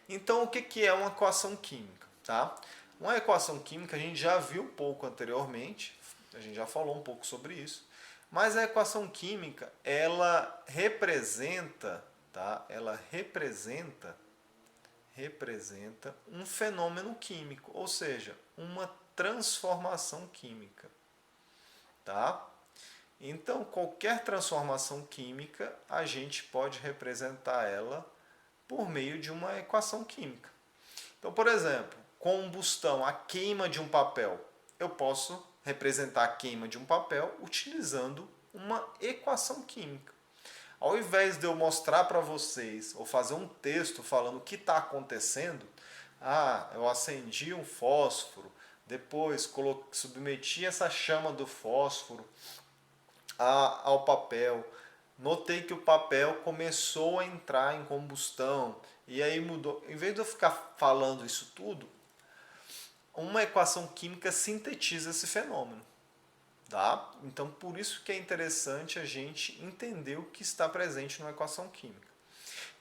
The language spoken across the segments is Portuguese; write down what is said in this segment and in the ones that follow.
Então, o que que é uma equação química? Tá? Uma equação química a gente já viu um pouco anteriormente, a gente já falou um pouco sobre isso, mas a equação química, ela representa, tá? Ela representa um fenômeno químico, ou seja, uma transformação química, tá? Então, qualquer transformação química, a gente pode representar ela por meio de uma equação química. Então, por exemplo, combustão, a queima de um papel. Eu posso representar a queima de um papel utilizando uma equação química. Ao invés de eu mostrar para vocês ou fazer um texto falando o que está acontecendo, eu acendi um fósforo, depois submeti essa chama do fósforo ao papel, notei que o papel começou a entrar em combustão e aí mudou. Em vez de eu ficar falando isso tudo, uma equação química sintetiza esse fenômeno. Tá? Então, por isso que é interessante a gente entender o que está presente numa equação química.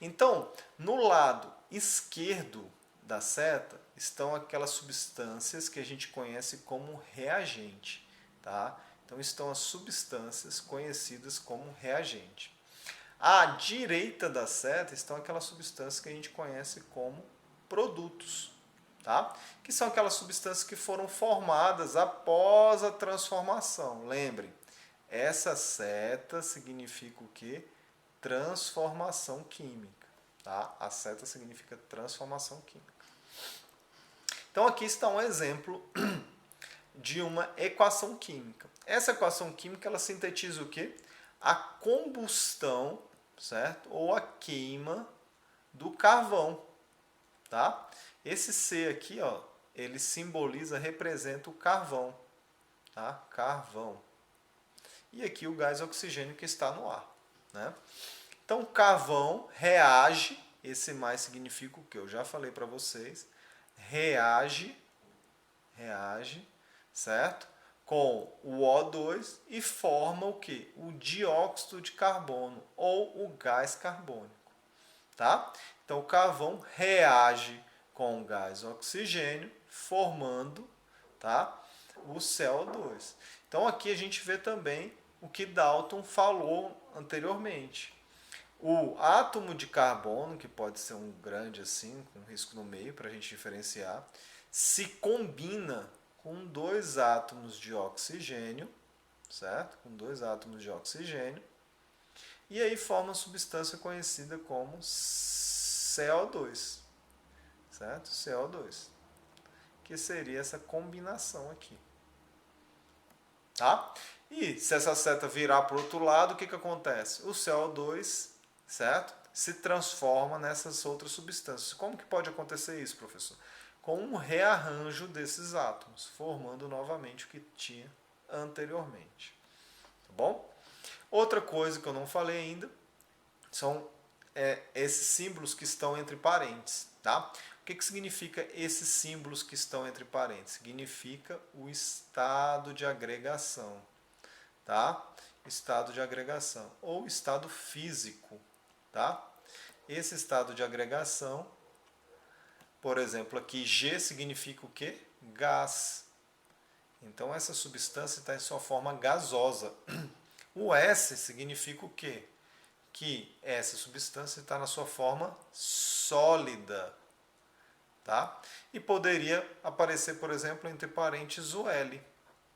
Então, no lado esquerdo da seta estão aquelas substâncias que a gente conhece como reagente. Tá? Então, estão as substâncias conhecidas como reagente. À direita da seta estão aquelas substâncias que a gente conhece como produtos, tá? Que são aquelas substâncias que foram formadas após a transformação. Lembrem, essa seta significa o quê? Transformação química, tá? A seta significa transformação química. Então aqui está um exemplo de uma equação química. Essa equação química ela sintetiza o quê? A combustão, certo? Ou a queima do carvão, tá? Esse C aqui, ó, ele simboliza, representa o carvão, tá? Carvão. E aqui o gás oxigênio que está no ar, né? Então, o carvão reage, esse mais significa o que eu já falei para vocês, reage, certo? Com o O2 e forma o que? O dióxido de carbono ou o gás carbônico, tá? Então, o carvão reage com o gás oxigênio, formando, tá? O CO2. Então, aqui a gente vê também o que Dalton falou anteriormente. O átomo de carbono, que pode ser um grande assim, com risco no meio para a gente diferenciar, se combina com dois átomos de oxigênio, certo? Com dois átomos de oxigênio, e aí forma uma substância conhecida como CO2, certo? CO2, que seria essa combinação aqui, tá? E se essa seta virar para o outro lado, o que, que acontece? O CO2, certo? Se transforma nessas outras substâncias. Como que pode acontecer isso, professor? Com um rearranjo desses átomos, formando novamente o que tinha anteriormente. Tá bom? Outra coisa que eu não falei ainda são esses símbolos que estão entre parênteses. Tá? O que significa esses símbolos que estão entre parênteses? Significa o estado de agregação. Tá? Estado de agregação ou estado físico. Tá? Esse estado de agregação, por exemplo, aqui G significa o quê? Gás. Então essa substância está em sua forma gasosa. O S significa o quê? Que essa substância está na sua forma sólida. Tá? E poderia aparecer, por exemplo, entre parênteses o L,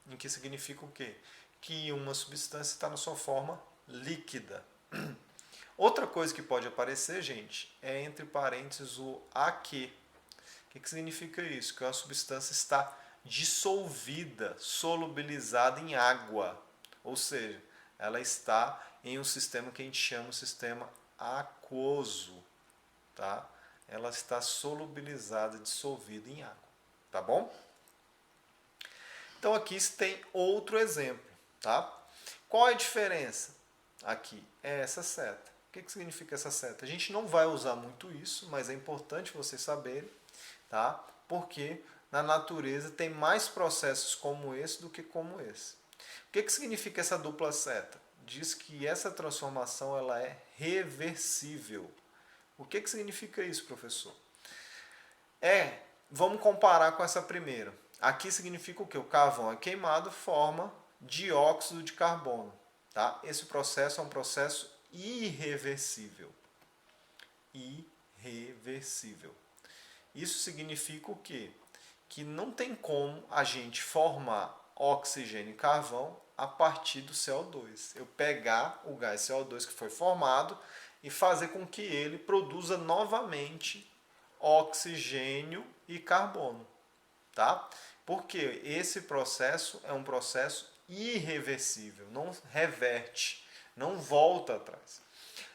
em que significa o quê? Que uma substância está na sua forma líquida. Outra coisa que pode aparecer, gente, é entre parênteses o AQ. O que significa isso? Que a substância está dissolvida, solubilizada em água. Ou seja, ela está em um sistema que a gente chama de sistema aquoso. Tá? Ela está solubilizada, dissolvida em água. Tá bom? Então aqui tem outro exemplo. Tá? Qual é a diferença? Aqui é essa seta. O que significa essa seta? A gente não vai usar muito isso, mas é importante vocês saberem, tá? Porque na natureza tem mais processos como esse do que como esse. O que significa essa dupla seta? Diz que essa transformação ela é reversível. O que significa isso, professor? Vamos comparar com essa primeira. Aqui significa o que? O carvão é queimado, forma dióxido de carbono. Tá? Esse processo é um processo irreversível. Irreversível. Isso significa o quê? Que não tem como a gente formar oxigênio e carvão a partir do CO2. Eu pegar o gás CO2 que foi formado e fazer com que ele produza novamente oxigênio e carbono, tá? Porque esse processo é um processo irreversível, não reverte, não volta atrás.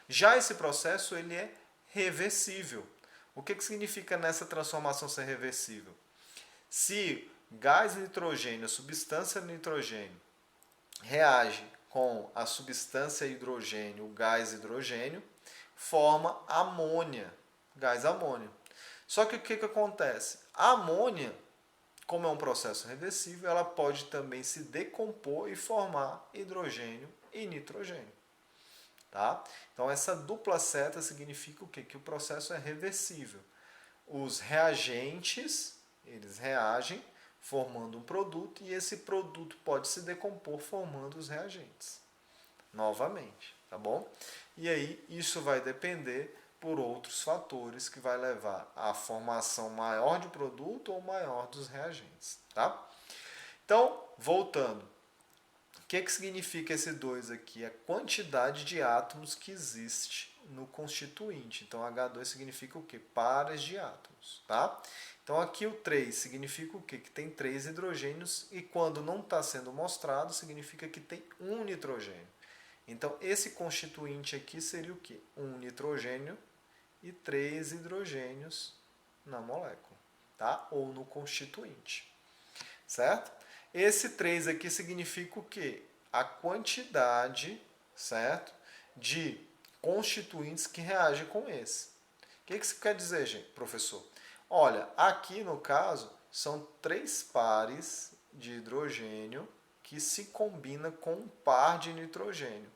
Já esse processo ele é reversível. O que significa nessa transformação ser reversível? Se gás nitrogênio, a substância nitrogênio, reage com a substância hidrogênio, o gás hidrogênio, forma amônia, gás amônio. Só que o que acontece? A amônia, como é um processo reversível, ela pode também se decompor e formar hidrogênio e nitrogênio. Tá? Então essa dupla seta significa o quê? Que o processo é reversível. Os reagentes, eles reagem formando um produto e esse produto pode se decompor formando os reagentes. Novamente, tá bom? E aí isso vai depender por outros fatores que vai levar à formação maior de produto ou maior dos reagentes, tá? Então, voltando. O que significa esse 2 aqui? A quantidade de átomos que existe no constituinte. Então, H2 significa o quê? Pares de átomos, tá? Então, aqui o 3 significa o quê? Que tem 3 hidrogênios e quando não está sendo mostrado, significa que tem um nitrogênio. Então, esse constituinte aqui seria o quê? Um nitrogênio e 3 hidrogênios na molécula, tá? Ou no constituinte, certo? Esse 3 aqui significa o quê? A quantidade, certo? De constituintes que reagem com esse. O que isso quer dizer, gente, professor? Olha, aqui no caso, são 3 pares de hidrogênio que se combina com um par de nitrogênio.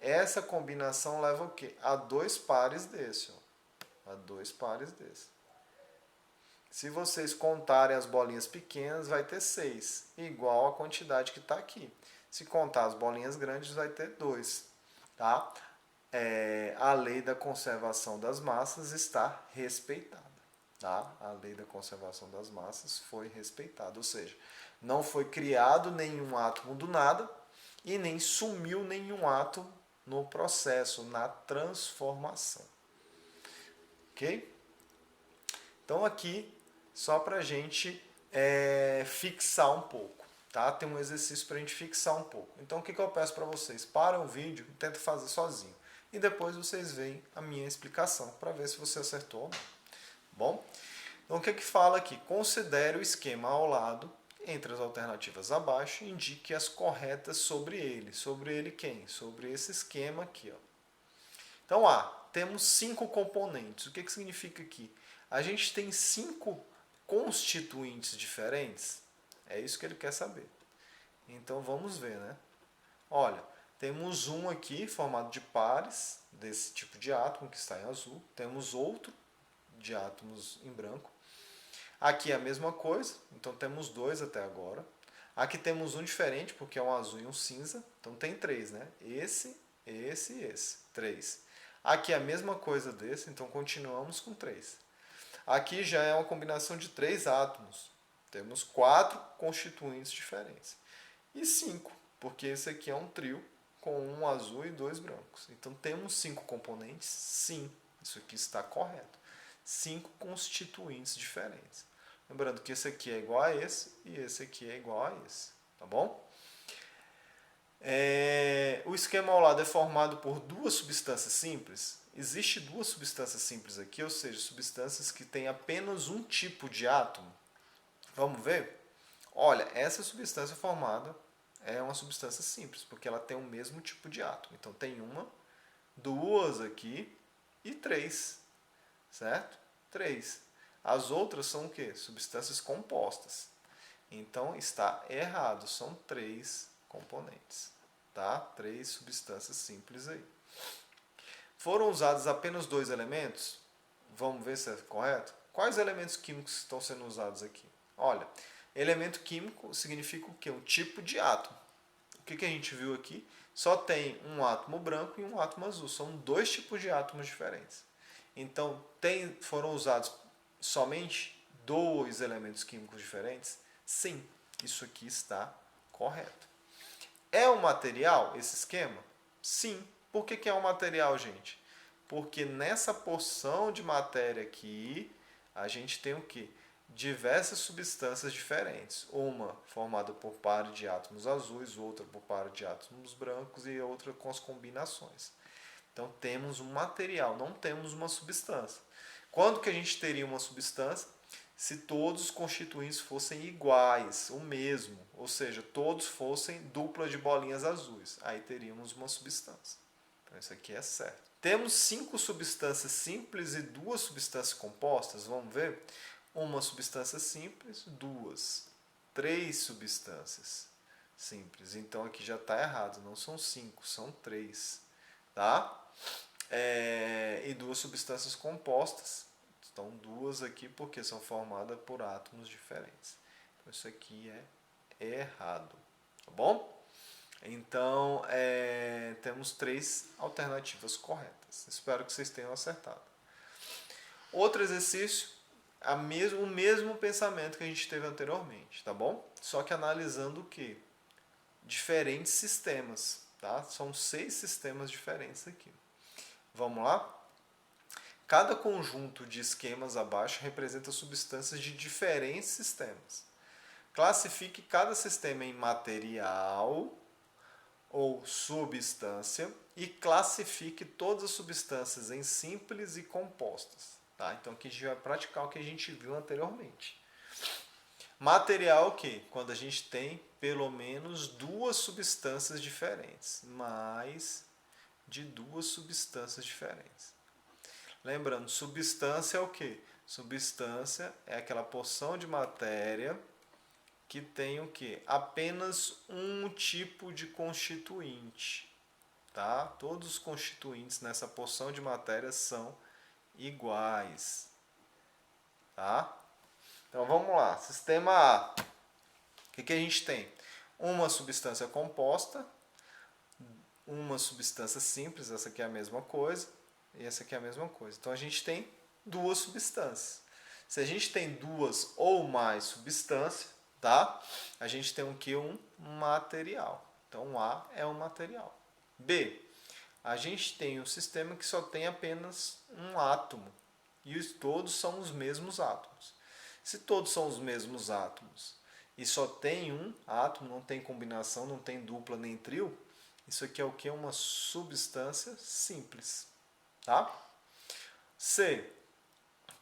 Essa combinação leva o quê? A 2 pares desse, ó. A 2 pares desse. Se vocês contarem as bolinhas pequenas, vai ter 6, igual a quantidade que está aqui. Se contar as bolinhas grandes, vai ter 2. Tá? A lei da conservação das massas está respeitada. Tá? A lei da conservação das massas foi respeitada. Ou seja, não foi criado nenhum átomo do nada e nem sumiu nenhum átomo no processo, na transformação. Ok? Então aqui, só para a gente fixar um pouco, tá? Tem um exercício para a gente fixar um pouco. Então o que eu peço para vocês? Para o vídeo e tenta fazer sozinho. E depois vocês veem a minha explicação para ver se você acertou ou não. Bom? Então o que fala aqui? Considere o esquema ao lado, entre as alternativas abaixo, e indique as corretas sobre ele. Sobre ele quem? Sobre esse esquema aqui, ó. Então, temos 5 componentes. O que significa aqui? A gente tem 5 constituintes diferentes. É isso que ele quer saber. Então, vamos ver, né? Olha, temos um aqui formado de pares, desse tipo de átomo que está em azul. Temos outro de átomos em branco. Aqui é a mesma coisa, então temos 2 até agora. Aqui temos um diferente, porque é um azul e um cinza. Então tem 3, né? Esse e esse. 3. Aqui é a mesma coisa desse, então continuamos com 3. Aqui já é uma combinação de 3 átomos. Temos 4 constituintes diferentes. E 5, porque esse aqui é um trio com um azul e 2 brancos. Então temos 5 componentes? Sim, isso aqui está correto. 5 constituintes diferentes. Lembrando que esse aqui é igual a esse e esse aqui é igual a esse. Tá bom? O esquema ao lado é formado por 2 substâncias simples. Existe 2 substâncias simples aqui, ou seja, substâncias que têm apenas um tipo de átomo. Vamos ver? Olha, essa substância formada é uma substância simples, porque ela tem o mesmo tipo de átomo. Então tem 1, 2 aqui e 3. Certo? 3. As outras são o quê? Substâncias compostas. Então está errado, são 3 componentes. Tá? 3 substâncias simples aí. Foram usados apenas 2 elementos? Vamos ver se é correto? Quais elementos químicos estão sendo usados aqui? Olha, elemento químico significa o quê? Um tipo de átomo. O que a gente viu aqui? Só tem um átomo branco e um átomo azul. São dois tipos de átomos diferentes. Então, foram usados somente dois elementos químicos diferentes? Sim, isso aqui está correto. É um material esse esquema? Sim. Por que é um material, gente? Porque nessa porção de matéria aqui, a gente tem o quê? Diversas substâncias diferentes. Uma formada por pares de átomos azuis, outra por pares de átomos brancos e outra com as combinações. Então temos um material, não temos uma substância. Quando que a gente teria uma substância? Se todos os constituintes fossem iguais, o mesmo, ou seja, todos fossem dupla de bolinhas azuis. Aí teríamos uma substância. Então isso aqui é certo. Temos 5 substâncias simples e 2 substâncias compostas. Vamos ver? Uma substância simples, 2. 3 substâncias simples. Então aqui já está errado, não são 5, são 3. Tá? E 2 substâncias compostas. Estão 2 aqui porque são formadas por átomos diferentes. Então isso aqui é errado. Tá bom? Então, temos 3 alternativas corretas. Espero que vocês tenham acertado. Outro exercício, o mesmo pensamento que a gente teve anteriormente, tá bom? Só que analisando o quê? Diferentes sistemas, tá? São 6 sistemas diferentes aqui. Vamos lá? Cada conjunto de esquemas abaixo representa substâncias de diferentes sistemas. Classifique cada sistema em material ou substância e classifique todas as substâncias em simples e compostas. Tá? Então aqui a gente vai praticar o que a gente viu anteriormente. Material o quê? Quando a gente tem pelo menos 2 substâncias diferentes, mais de 2 substâncias diferentes. Lembrando, substância é o quê? Substância é aquela porção de matéria que tem o quê? Apenas um tipo de constituinte. Tá? Todos os constituintes nessa porção de matéria são iguais. Tá? Então vamos lá. Sistema A. O que a gente tem? Uma substância composta, uma substância simples, essa aqui é a mesma coisa, e essa aqui é a mesma coisa. Então a gente tem 2 substâncias. Se a gente tem 2 ou mais substâncias, tá? A gente tem o que? Um material. Então A é um material. B. A gente tem um sistema que só tem apenas um átomo. E todos são os mesmos átomos. Se todos são os mesmos átomos e só tem um átomo, não tem combinação, não tem dupla nem trio, isso aqui é o que? Uma substância simples. Tá? C.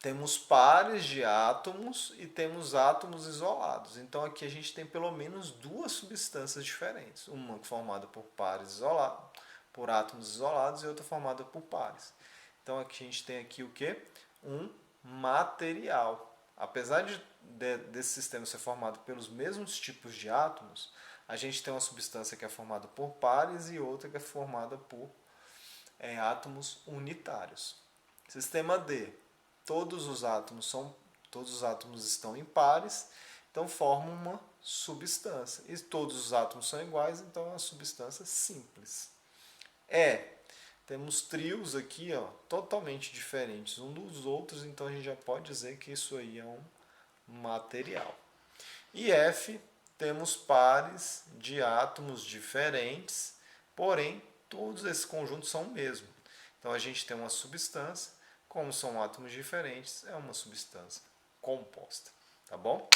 Temos pares de átomos e temos átomos isolados. Então aqui a gente tem pelo menos 2 substâncias diferentes. Uma formada por pares isolados, por átomos isolados, e outra formada por pares. Então aqui a gente tem aqui o quê? Um material. Apesar desse sistema ser formado pelos mesmos tipos de átomos, a gente tem uma substância que é formada por pares e outra que é formada por átomos unitários. Sistema D. Todos os átomos estão em pares, então formam uma substância. E todos os átomos são iguais, então é uma substância simples. Temos trios aqui, ó, totalmente diferentes um dos outros, então a gente já pode dizer que isso aí é um material. E F, temos pares de átomos diferentes, porém todos esses conjuntos são o mesmo. Então a gente tem uma substância, como são átomos diferentes, é uma substância composta. Tá bom?